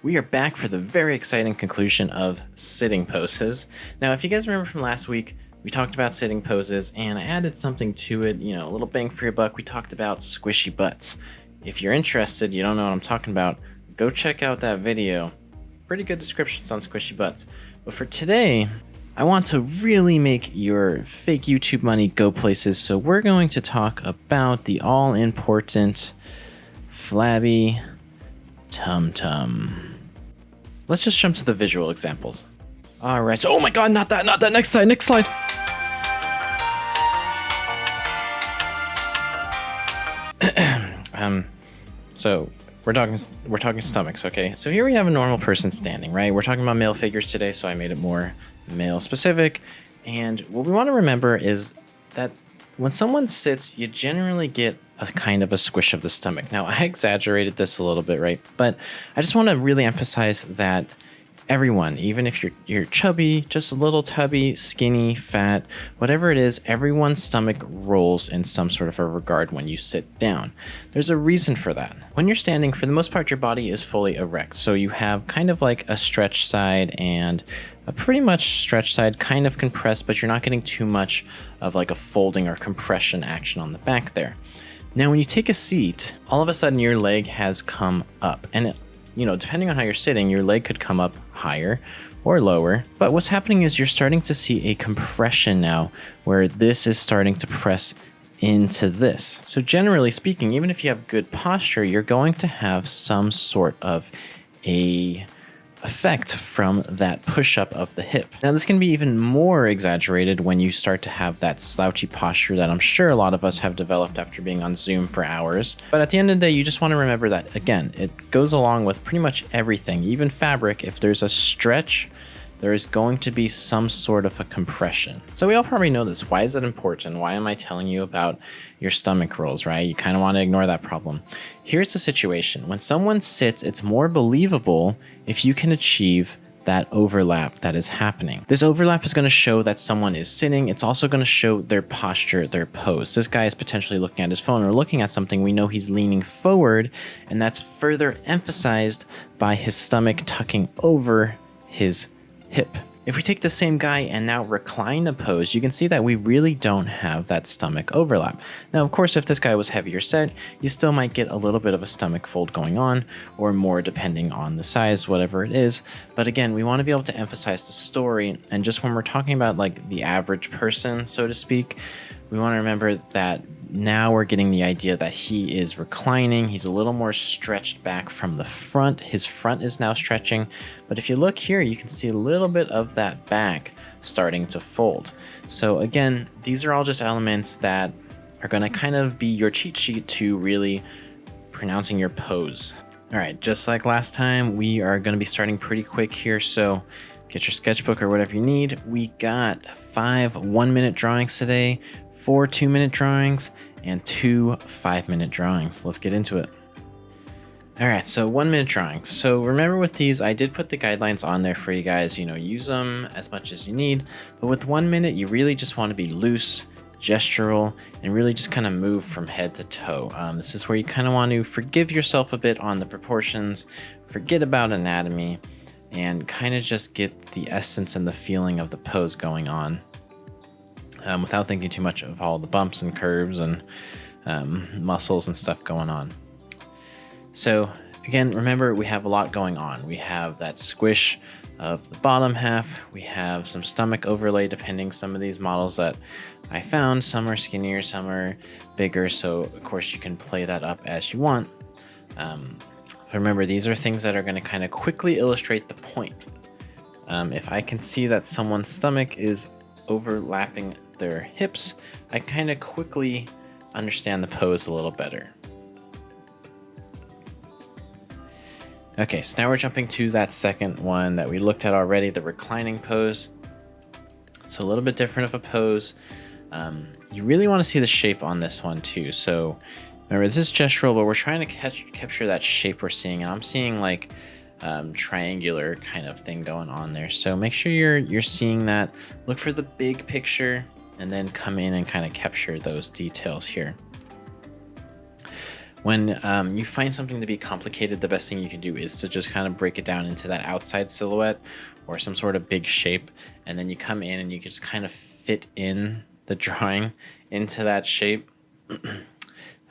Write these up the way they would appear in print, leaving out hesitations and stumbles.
We are back for the very exciting conclusion of sitting poses. Now, if you guys remember from last week, we talked about sitting poses and I added something to it, a little bang for your buck. We talked about squishy butts. If you're interested, you don't know what I'm talking about, go check out that video. Pretty good descriptions on squishy butts. But for today, I want to really make your fake YouTube money go places, so we're going to talk about the all-important flabby tum-tum. Let's just jump to the visual examples. All right, so, oh my god, not that, next slide. So we're talking stomachs, okay? So here we have a normal person standing, right? We're talking about male figures today, so I made it more male specific. And what we want to remember is that when someone sits, you generally get a kind of a squish of the stomach. Now, I exaggerated this a little bit, right? But I just want to really emphasize that everyone, even if you're chubby, just a little tubby, skinny, fat, whatever it is, everyone's stomach rolls in some sort of a regard when you sit down. There's a reason for that. When you're standing, for the most part, your body is fully erect. So you have kind of like a stretch side and a pretty much stretch side, kind of compressed, but you're not getting too much of like a folding or compression action on the back there. Now, when you take a seat, all of a sudden your leg has come up, and depending on how you're sitting, your leg could come up higher or lower. But what's happening is you're starting to see a compression now where this is starting to press into this. So generally speaking, even if you have good posture, you're going to have some sort of a effect from that push-up of the hip. Now, this can be even more exaggerated when you start to have that slouchy posture that I'm sure a lot of us have developed after being on Zoom for hours. But at the end of the day, you just want to remember that, again, it goes along with pretty much everything, even fabric. If there's a stretch, there is going to be some sort of a compression. So we all probably know this. Why is it important? Why am I telling you about your stomach rolls, right? You kind of want to ignore that problem. Here's the situation. When someone sits, it's more believable if you can achieve that overlap that is happening. This overlap is going to show that someone is sitting. It's also going to show their posture, their pose. This guy is potentially looking at his phone or looking at something. We know he's leaning forward, and that's further emphasized by his stomach tucking over his hip. If we take the same guy and now recline a pose, you can see that we really don't have that stomach overlap. Now, of course, if this guy was heavier set, you still might get a little bit of a stomach fold going on, or more depending on the size, whatever it is. But again, we want to be able to emphasize the story. And just when we're talking about like the average person, so to speak, we want to remember that now we're getting the idea that he is reclining. He's a little more stretched back from the front. His front is now stretching. But if you look here, you can see a little bit of that back starting to fold. So again, these are all just elements that are going to kind of be your cheat sheet to really pronouncing your pose. All right, just like last time, we are going to be starting pretty quick here. So get your sketchbook or whatever you need. We got 5 1-minute drawings today, 4 2-minute drawings, and 2 5-minute drawings. Let's get into it. All right, so 1-minute drawings. So remember with these, I did put the guidelines on there for you guys, use them as much as you need. But with 1 minute, you really just want to be loose, gestural, and really just kind of move from head to toe. This is where you kind of want to forgive yourself a bit on the proportions, forget about anatomy, and kind of just get the essence and the feeling of the pose going on. Without thinking too much of all the bumps and curves and muscles and stuff going on. So again, remember, we have a lot going on. We have that squish of the bottom half. We have some stomach overlay, depending some of these models that I found. Some are skinnier, some are bigger. So of course you can play that up as you want. Remember, these are things that are going to kind of quickly illustrate the point. If I can see that someone's stomach is overlapping their hips, I kind of quickly understand the pose a little better. Okay, so now we're jumping to that second one that we looked at already, the reclining pose. So a little bit different of a pose. You really want to see the shape on this one too. So remember, this is gestural, but we're trying to capture that shape we're seeing. And I'm seeing like triangular kind of thing going on there. So make sure you're seeing that. Look for the big picture and then come in and kind of capture those details here. When you find something to be complicated, the best thing you can do is to just kind of break it down into that outside silhouette or some sort of big shape. And then you come in and you can just kind of fit in the drawing into that shape. It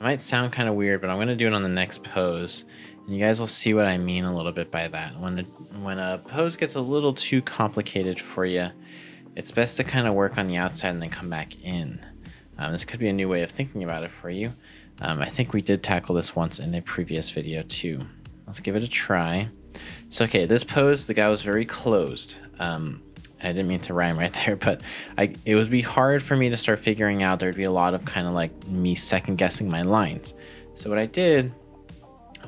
might sound kind of weird, but I'm going to do it on the next pose. And you guys will see what I mean a little bit by that. When a pose gets a little too complicated for you, it's best to kind of work on the outside and then come back in. This could be a new way of thinking about it for you. I think we did tackle this once in a previous video too. Let's give it a try. So, okay, this pose, the guy was very closed. I didn't mean to rhyme right there, but it would be hard for me to start figuring out. There'd be a lot of kind of like me second guessing my lines. So what I did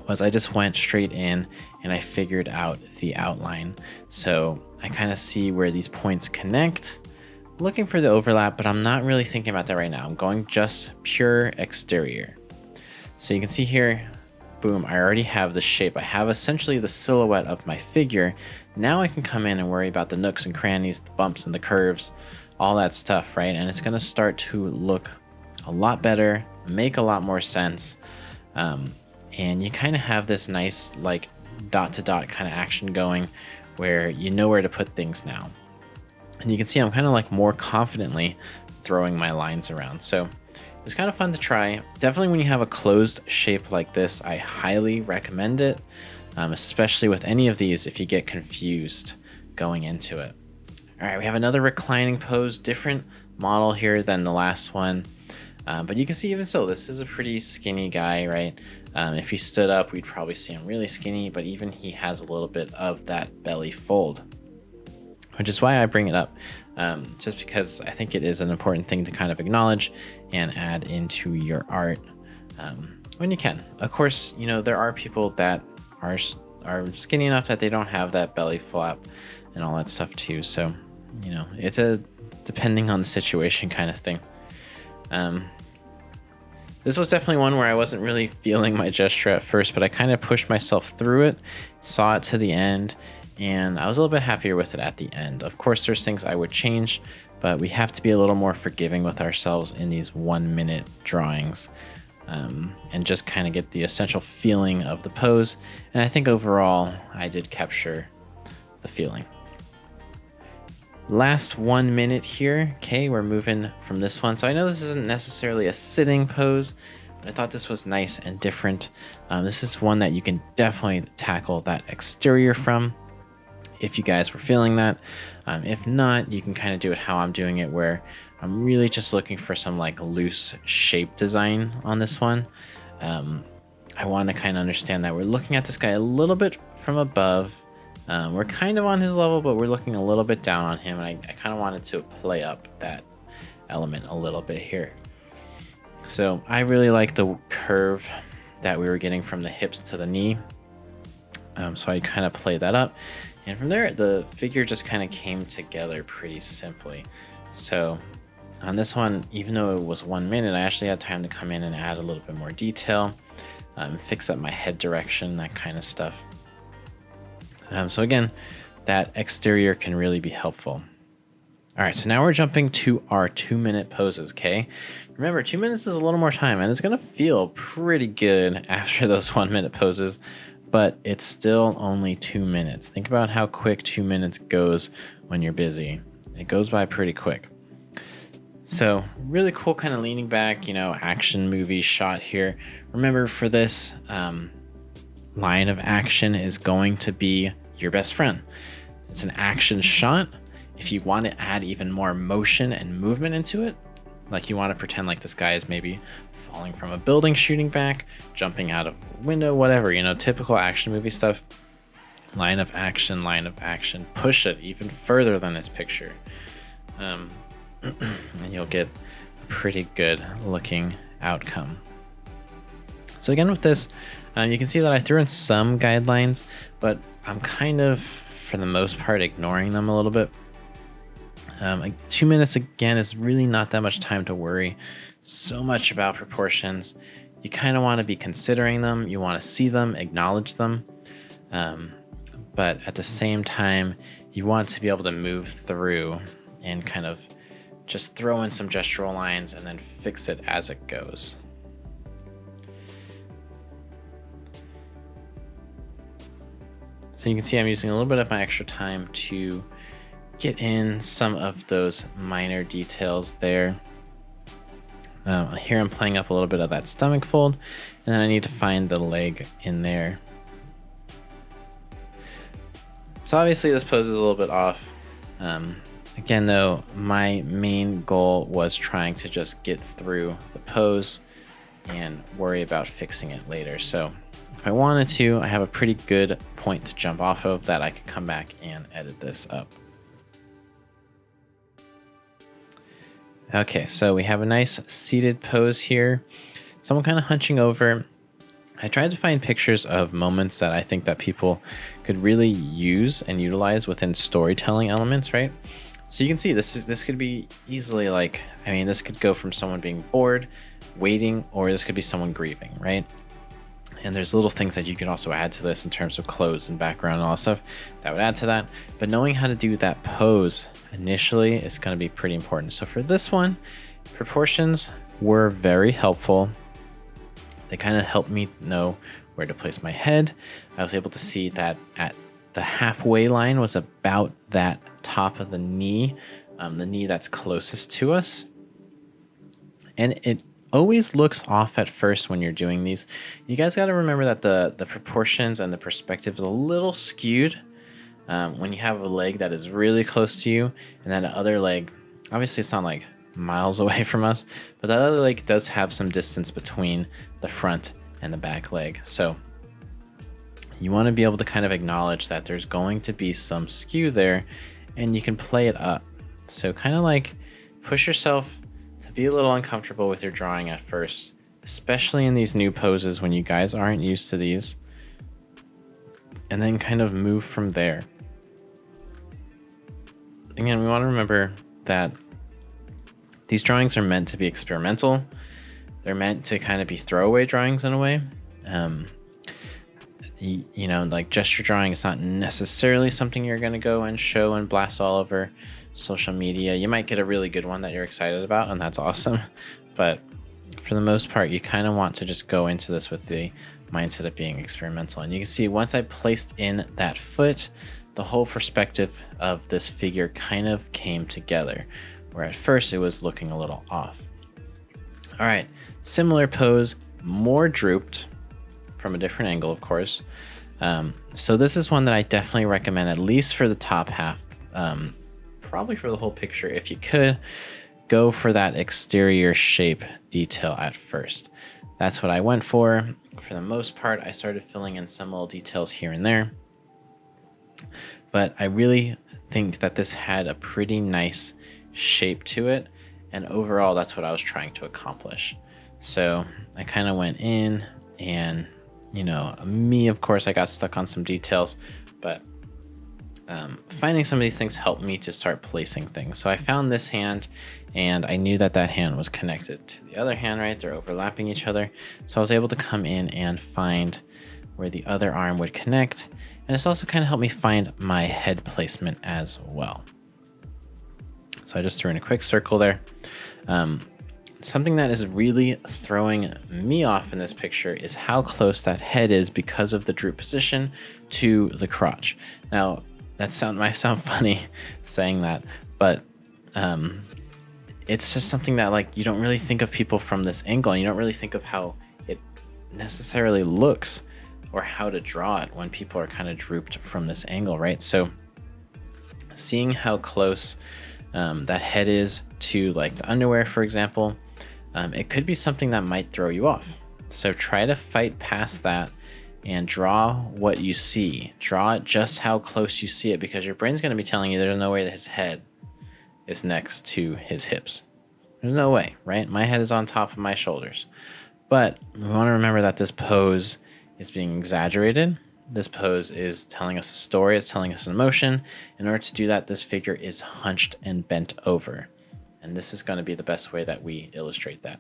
was I just went straight in and I figured out the outline. So I kind of see where these points connect, looking for the overlap, but I'm not really thinking about that right now. I'm going just pure exterior. So you can see here, boom, I already have the shape. I have essentially the silhouette of my figure. Now I can come in and worry about the nooks and crannies, the bumps and the curves, all that stuff, right? And it's gonna start to look a lot better, make a lot more sense. And you kind of have this nice like dot to dot kind of action going where you know where to put things now. And you can see I'm kind of like more confidently throwing my lines around. So it's kind of fun to try. Definitely when you have a closed shape like this, I highly recommend it, especially with any of these if you get confused going into it. All right, we have another reclining pose, different model here than the last one. But you can see even so, this is a pretty skinny guy, right? If he stood up, we'd probably see him really skinny, but even he has a little bit of that belly fold, which is why I bring it up, just because I think it is an important thing to kind of acknowledge and add into your art when you can. Of course, you know, there are people that are skinny enough that they don't have that belly flap and all that stuff too. So, you know, it's a depending on the situation kind of thing. This was definitely one where I wasn't really feeling my gesture at first, but I kind of pushed myself through it, saw it to the end, and I was a little bit happier with it at the end. Of course, there's things I would change, but we have to be a little more forgiving with ourselves in these 1 minute drawings, and just kind of get the essential feeling of the pose. And I think overall, I did capture the feeling. Last 1 minute here. Okay, we're moving from this one. So I know this isn't necessarily a sitting pose, but I thought this was nice and different. This is one that you can definitely tackle that exterior from if you guys were feeling that. If not, you can kind of do it how I'm doing it, where I'm really just looking for some like loose shape design on this one. I want to kind of understand that we're looking at this guy a little bit from above. We're kind of on his level, but we're looking a little bit down on him, and I kind of wanted to play up that element a little bit here. So I really like the curve that we were getting from the hips to the knee. So I kind of played that up, and from there the figure just kind of came together pretty simply. So on this one, even though it was 1 minute, I actually had time to come in and add a little bit more detail, fix up my head direction, that kind of stuff. So again, that exterior can really be helpful. All right, so now we're jumping to our 2 minute poses, okay? Remember, 2 minutes is a little more time, and it's gonna feel pretty good after those 1 minute poses, but it's still only 2 minutes. Think about how quick 2 minutes goes when you're busy. It goes by pretty quick. So really cool kind of leaning back, you know, action movie shot here. Remember, for this, line of action is going to be your best friend. It's an action shot. If you want to add even more motion and movement into it, like you want to pretend like this guy is maybe falling from a building, shooting back, jumping out of a window, whatever, you know, typical action movie stuff. Line of action, push it even further than this picture. And you'll get a pretty good looking outcome. So again, with this, you can see that I threw in some guidelines, but I'm kind of, for the most part, ignoring them a little bit. 2 minutes, again, is really not that much time to worry so much about proportions. You kind of want to be considering them. You want to see them, acknowledge them. But at the same time, you want to be able to move through and kind of just throw in some gestural lines and then fix it as it goes. So you can see I'm using a little bit of my extra time to get in some of those minor details there. Here I'm playing up a little bit of that stomach fold, and then I need to find the leg in there. So obviously this pose is a little bit off. Again though, my main goal was trying to just get through the pose and worry about fixing it later. So if I wanted to, I have a pretty good point to jump off of that I could come back and edit this up. Okay, so we have a nice seated pose here. Someone kind of hunching over. I tried to find pictures of moments that I think that people could really use and utilize within storytelling elements, right? So you can see this could be easily like, I mean, this could go from someone being bored, waiting, or this could be someone grieving, right? And there's little things that you can also add to this in terms of clothes and background and all that stuff that would add to that. But knowing how to do that pose initially is going to be pretty important. So for this one, proportions were very helpful. They kind of helped me know where to place my head. I was able to see that at the halfway line was about that top of the knee that's closest to us. And it always looks off at first when you're doing these. You guys got to remember that the proportions and the perspective is a little skewed when you have a leg that is really close to you, and then the other leg, obviously it's not like miles away from us, but that other leg does have some distance between the front and the back leg. So you want to be able to kind of acknowledge that there's going to be some skew there, and you can play it up. So kind of like push yourself to be a little uncomfortable with your drawing at first, especially in these new poses when you guys aren't used to these, and then kind of move from there. Again, we want to remember that these drawings are meant to be experimental. They're meant to kind of be throwaway drawings in a way. You know, like gesture drawing is not necessarily something you're going to go and show and blast all over social media. You might get a really good one that you're excited about, and that's awesome. But for the most part, you kind of want to just go into this with the mindset of being experimental. And you can see once I placed in that foot, the whole perspective of this figure kind of came together, where at first it was looking a little off. All right, similar pose, more drooped from a different angle, of course. So this is one that I definitely recommend, at least for the top half, probably for the whole picture. If you could, go for that exterior shape detail at first. That's what I went for. For the most part, I started filling in some little details here and there. But I really think that this had a pretty nice shape to it. And overall, that's what I was trying to accomplish. So I kind of went in and, you know, me, of course, I got stuck on some details, but finding some of these things helped me to start placing things. So I found this hand, and I knew that that hand was connected to the other hand, right? They're overlapping each other. So I was able to come in and find where the other arm would connect. And it's also kind of helped me find my head placement as well. So I just threw in a quick circle there. Something that is really throwing me off in this picture is how close that head is because of the droop position to the crotch. Now, that might sound funny saying that, but it's just something that, like, you don't really think of people from this angle, and you don't really think of how it necessarily looks or how to draw it when people are kind of drooped from this angle, right? So seeing how close that head is to, like, the underwear, for example, it could be something that might throw you off. So try to fight past that and draw what you see. Draw it just how close you see it, because your brain's going to be telling you there's no way that his head is next to his hips. There's no way, right? My head is on top of my shoulders. But we want to remember that this pose is being exaggerated. This pose is telling us a story. It's telling us an emotion. In order to do that, this figure is hunched and bent over. And this is going to be the best way that we illustrate that.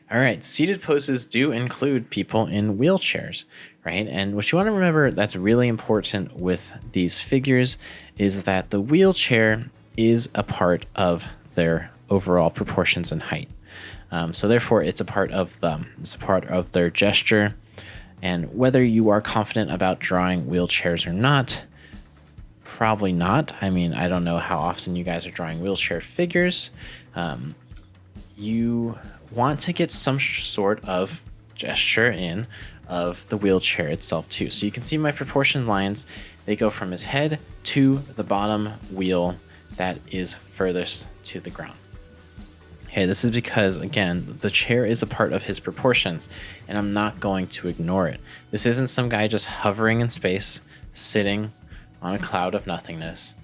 All right, seated poses do include people in wheelchairs, right? And what you want to remember that's really important with these figures is that the wheelchair is a part of their overall proportions and height. So therefore, it's a part of them. It's a part of their gesture. And whether you are confident about drawing wheelchairs or not, probably not. I mean, I don't know how often you guys are drawing wheelchair figures. You want to get some sort of gesture in of the wheelchair itself too. So you can see my proportion lines. They go from his head to the bottom wheel that is furthest to the ground. Okay, this is because, again, the chair is a part of his proportions, and I'm not going to ignore it. This isn't some guy just hovering in space, sitting on a cloud of nothingness.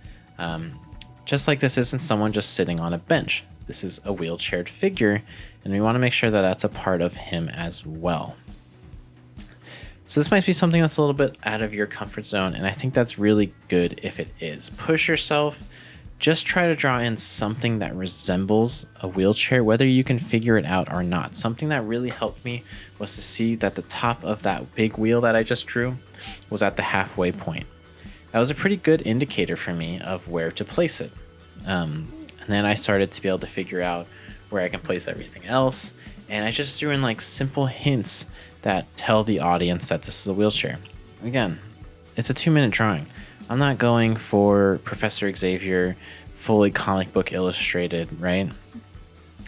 Just like this isn't someone just sitting on a bench. This is a wheelchaired figure, and we want to make sure that that's a part of him as well. So this might be something that's a little bit out of your comfort zone, and I think that's really good if it is. Push yourself. Just try to draw in something that resembles a wheelchair, whether you can figure it out or not. Something that really helped me was to see that the top of that big wheel that I just drew was at the halfway point. That was a pretty good indicator for me of where to place it. And then I started to be able to figure out where I can place everything else. And I just threw in like simple hints that tell the audience that this is a wheelchair. Again, it's a 2-minute drawing. I'm not going for Professor Xavier fully comic book illustrated, right?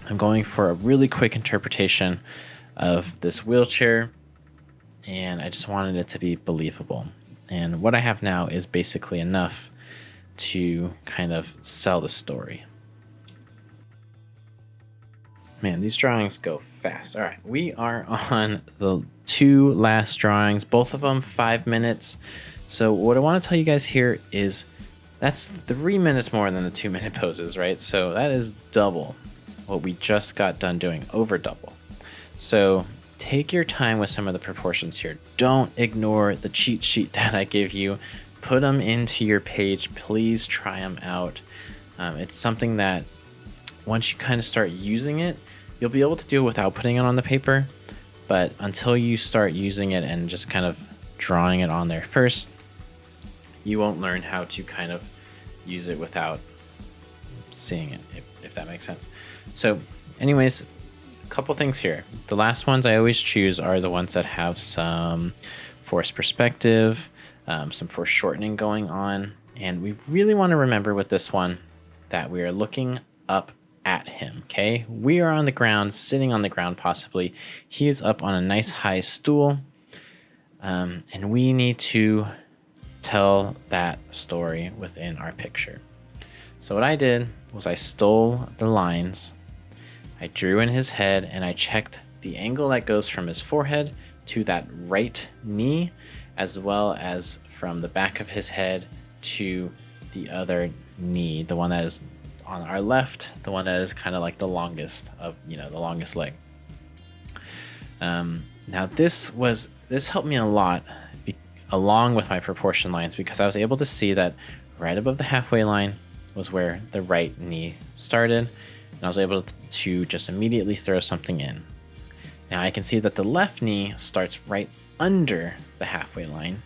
I'm going for a really quick interpretation of this wheelchair, and I just wanted it to be believable. And what I have now is basically enough to kind of sell the story. Man, these drawings go fast. All right, we are on the 2 last drawings, both of them 5 minutes. So what I want to tell you guys here is that's 3 minutes more than the 2-minute poses, right? So that is double what we just got done doing, over double. So take your time with some of the proportions here. Don't ignore the cheat sheet that I give you. Put them into your page. Please try them out. It's something that once you kind of start using it, you'll be able to do it without putting it on the paper. But until you start using it and just kind of drawing it on there first, you won't learn how to kind of use it without seeing it, if that makes sense. So anyways, a couple things here. The last ones I always choose are the ones that have some forced perspective, some foreshortening going on. And we really want to remember with this one that we are looking up at him, okay? We are on the ground, sitting on the ground possibly. He is up on a nice high stool, and we need to tell that story within our picture. So what I did was I stole the lines, I drew in his head, and I checked the angle that goes from his forehead to that right knee, as well as from the back of his head to the other knee, the one that is on our left, the one that is kind of like the longest of, the longest leg. Now this helped me a lot along with my proportion lines, because I was able to see that right above the halfway line was where the right knee started, and I was able to just immediately throw something in. Now I can see that the left knee starts right under the halfway line,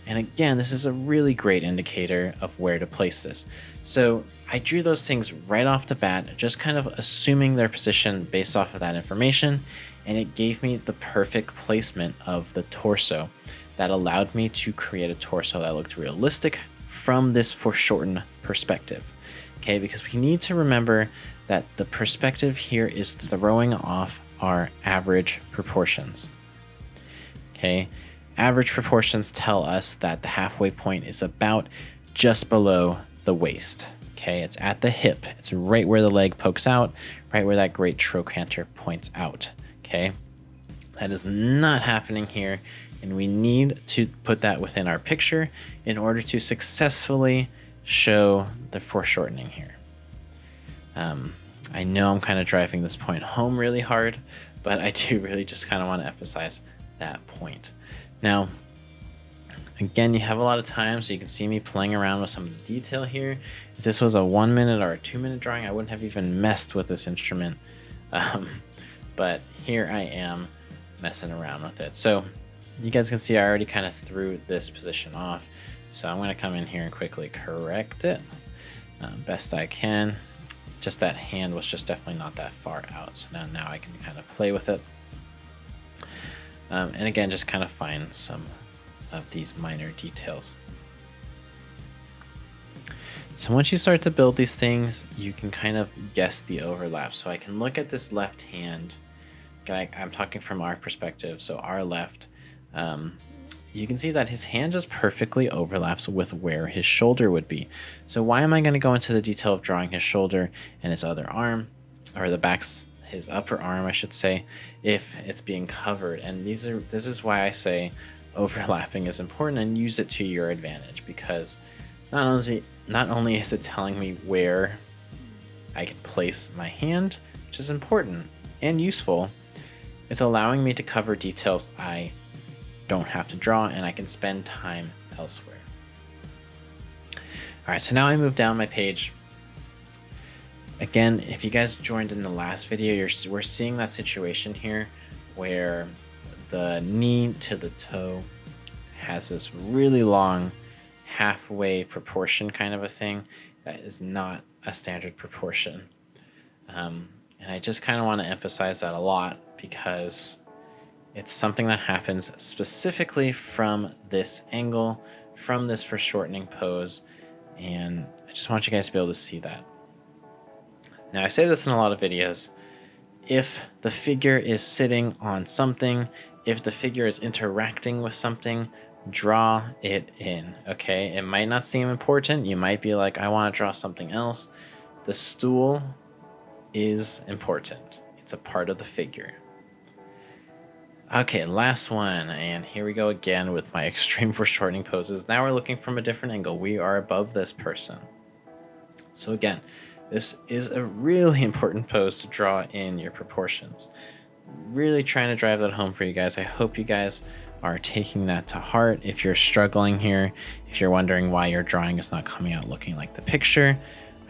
and again, this is a really great indicator of where to place this. So I drew those things right off the bat, just kind of assuming their position based off of that information, and it gave me the perfect placement of the torso that allowed me to create a torso that looked realistic from this foreshortened perspective. Okay, because we need to remember that the perspective here is throwing off our average proportions. Okay, average proportions tell us that the halfway point is about just below the waist. Okay, it's at the hip. It's right where the leg pokes out, right where that great trochanter points out. Okay, that is not happening here, and we need to put that within our picture in order to successfully show the foreshortening here. I know I'm kind of driving this point home really hard, but I do really just kind of want to emphasize that point. Now, again, you have a lot of time, so you can see me playing around with some of the detail here. If this was a 1 minute or a 2 minute drawing, I wouldn't have even messed with this instrument. But here I am messing around with it. So you guys can see I already kind of threw this position off. So I'm going to come in here and quickly correct it best I can. Just that hand was just definitely not that far out. So now I can kind of play with it. And again, just kind of find some of these minor details. So once you start to build these things, you can kind of guess the overlap. So I can look at this left hand. I'm talking from our perspective, so our left. You can see that his hand just perfectly overlaps with where his shoulder would be. So why am I going to go into the detail of drawing his shoulder and his other arm, or his upper arm, I should say, if it's being covered? And this is why I say overlapping is important, and use it to your advantage, because not only is it telling me where I can place my hand, which is important and useful, it's allowing me to cover details I don't have to draw, and I can spend time elsewhere. All right, so now I move down my page. Again, if you guys joined in the last video, we're seeing that situation here where the knee to the toe has this really long halfway proportion kind of a thing. That is not a standard proportion. And I just kind of want to emphasize that a lot, because it's something that happens specifically from this angle, from this foreshortening pose, and I just want you guys to be able to see that. Now, I say this in a lot of videos. If the figure is sitting on something, if the figure is interacting with something, draw it in, okay? It might not seem important. You might be like, I want to draw something else. The stool is important. It's a part of the figure. Okay, last one, and here we go again with my extreme foreshortening poses. Now we're looking from a different angle. We are above this person. So again, this is a really important pose to draw in your proportions. Really trying to drive that home for you guys. I hope you guys are taking that to heart. If you're struggling here, if you're wondering why your drawing is not coming out looking like the picture,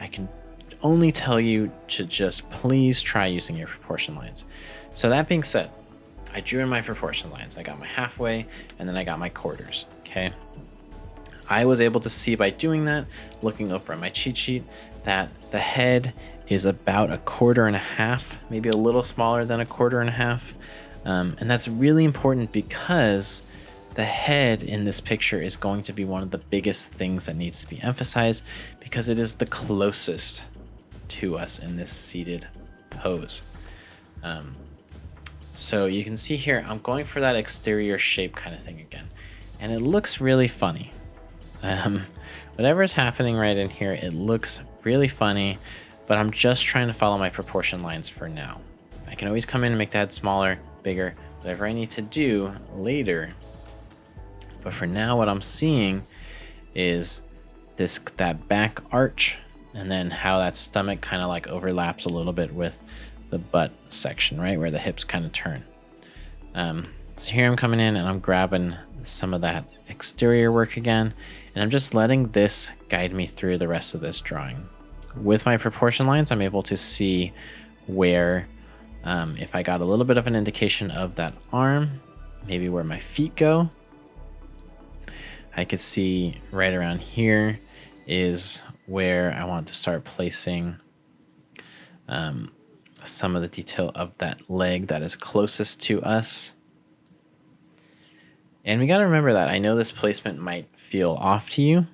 I can only tell you to just please try using your proportion lines. So that being said, I drew in my proportion lines. I got my halfway, and then I got my quarters, okay? I was able to see by doing that, looking over at my cheat sheet, that the head is about 1.25 quarters, maybe a little smaller than 1.25 quarters. And that's really important, because the head in this picture is going to be one of the biggest things that needs to be emphasized, because it is the closest to us in this seated pose. So you can see here, I'm going for that exterior shape kind of thing again, and it looks really funny. Whatever is happening right in here, it looks really funny, but I'm just trying to follow my proportion lines for now. I can always come in and make the head smaller, bigger, whatever I need to do later. But for now, what I'm seeing is that back arch, and then how that stomach kind of like overlaps a little bit with the butt section, right where the hips kind of turn. So here I'm coming in and I'm grabbing some of that exterior work again, and I'm just letting this guide me through the rest of this drawing. With my proportion lines, I'm able to see where, if I got a little bit of an indication of that arm, maybe where my feet go, I could see right around here is where I want to start placing some of the detail of that leg that is closest to us. And we got to remember that I know this placement might feel off to you,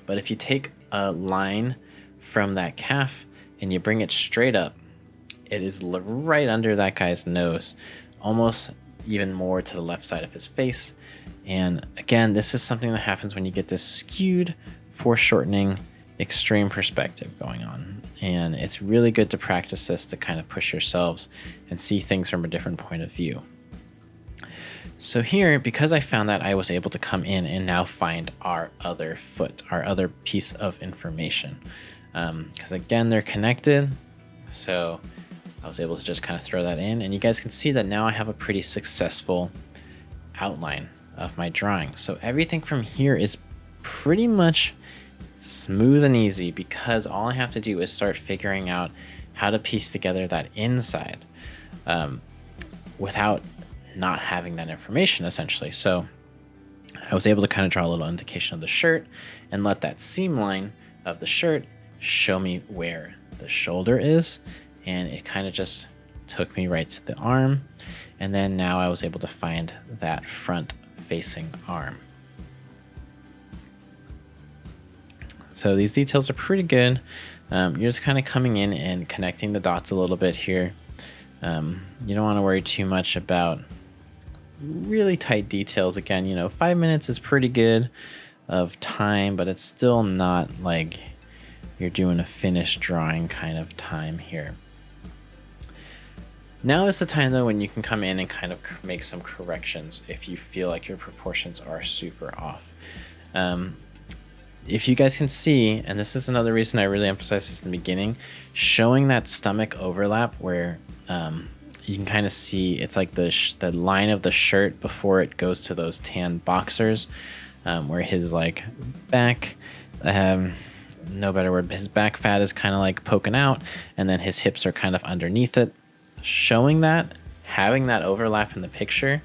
but if you take a line from that calf and you bring it straight up, it is right under that guy's nose, almost even more to the left side of his face. And again, this is something that happens when you get this skewed, foreshortening, extreme perspective going on. And it's really good to practice this to kind of push yourselves and see things from a different point of view. So here, because I found that, I was able to come in and now find our other foot, our other piece of information. Because again, they're connected. So I was able to just kind of throw that in, and you guys can see that now I have a pretty successful outline of my drawing. So everything from here is pretty much smooth and easy, because all I have to do is start figuring out how to piece together that inside without not having that information, essentially. So I was able to kind of draw a little indication of the shirt and let that seam line of the shirt show me where the shoulder is, and it kind of just took me right to the arm. And then now I was able to find that front facing arm. So these details are pretty good. You're just kind of coming in and connecting the dots a little bit here. You don't want to worry too much about really tight details. Again, 5 minutes is pretty good of time, but it's still not like you're doing a finished drawing kind of time here. Now is the time though when you can come in and kind of make some corrections if you feel like your proportions are super off. If you guys can see, and this is another reason I really emphasize this in the beginning, showing that stomach overlap where you can kind of see it's like the line of the shirt before it goes to those tan boxers, where his like back, no better word, his back fat is kind of like poking out, and then his hips are kind of underneath it. Showing that, having that overlap in the picture,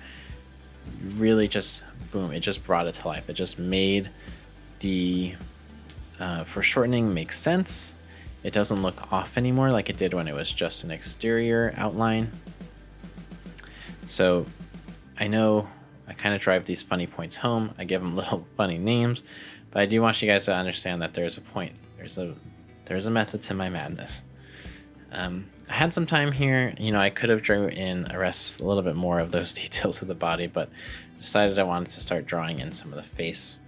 really just boom, it just brought it to life. It just made the foreshortening make sense. It doesn't look off anymore like it did when it was just an exterior outline. So I know I kind of drive these funny points home. I give them little funny names, but I do want you guys to understand that there's a point. There's a method to my madness. I had some time here. I could have drew in a little bit more of those details of the body, but decided I wanted to start drawing in some of the face,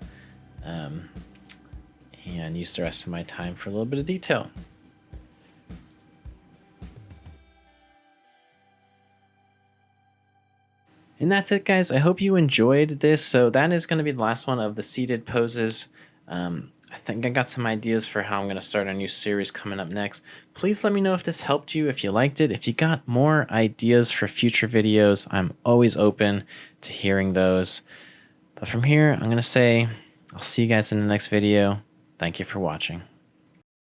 and use the rest of my time for a little bit of detail. And that's it, guys. I hope you enjoyed this. So that is going to be the last one of the seated poses. I think I got some ideas for how I'm going to start a new series coming up next. Please let me know if this helped you, if you liked it. If you got more ideas for future videos, I'm always open to hearing those. But from here, I'm going to say I'll see you guys in the next video. Thank you for watching.